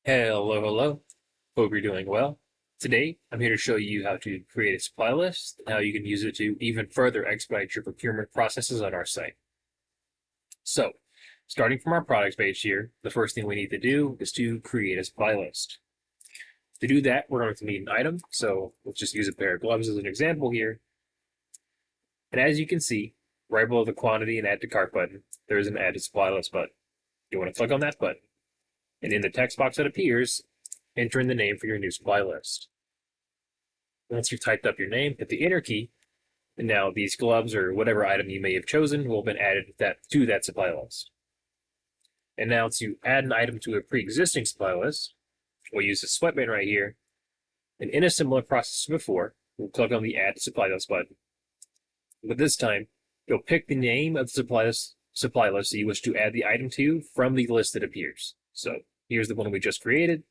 Hello. Hope you're doing well. Today, I'm here to show you how to create a supply list and how you can use it to even further expedite your procurement processes on our site. So, starting from our products page here, the first thing we need to do is to create a supply list. To do that, we're going to need an item. So let's just use a pair of gloves as an example here. And as you can see, right below the quantity and add to cart button, there is an add to supply list button. You want to click on that button. And in the text box that appears, enter in the name for your new supply list. Once you've typed up your name, hit the enter key, and now these gloves or whatever item you may have chosen will have been added to that supply list. And now to add an item to a pre-existing supply list, we'll use the sweatband right here, and in a similar process to before, we'll click on the Add to Supply List button. But this time, you'll pick the name of the supply list that you wish to add the item to from the list that appears. So here's the one we just created,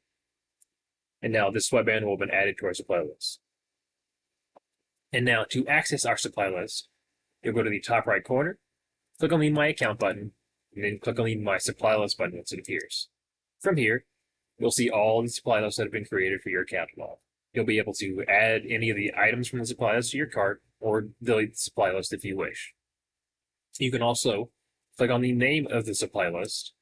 and now this sweatband will have been added to our supply list. And now to access our supply list, you'll go to the top right corner, click on the My Account button, and then click on the My Supply List button once it appears. From here, you'll see all the supply lists that have been created for your catalog. You'll be able to add any of the items from the supply list to your cart or delete the supply list if you wish. You can also click on the name of the supply list,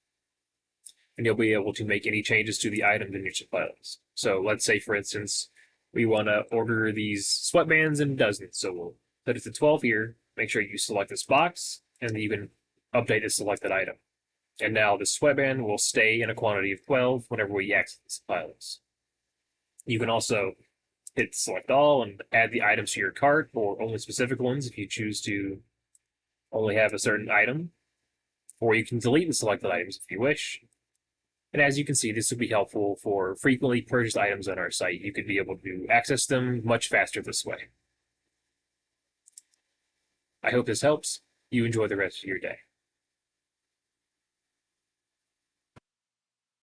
and you'll be able to make any changes to the items in your supply list. So let's say, for instance, we want to order these sweatbands in dozens. So we'll put it to 12 here, make sure you select this box, and then you can update the selected item. And now the sweatband will stay in a quantity of 12 whenever we access the supply list. You can also hit select all and add the items to your cart, or only specific ones if you choose to only have a certain item. Or you can delete the selected items if you wish. And as you can see, this would be helpful for frequently purchased items on our site. You could be able to access them much faster this way. I hope this helps. You enjoy the rest of your day.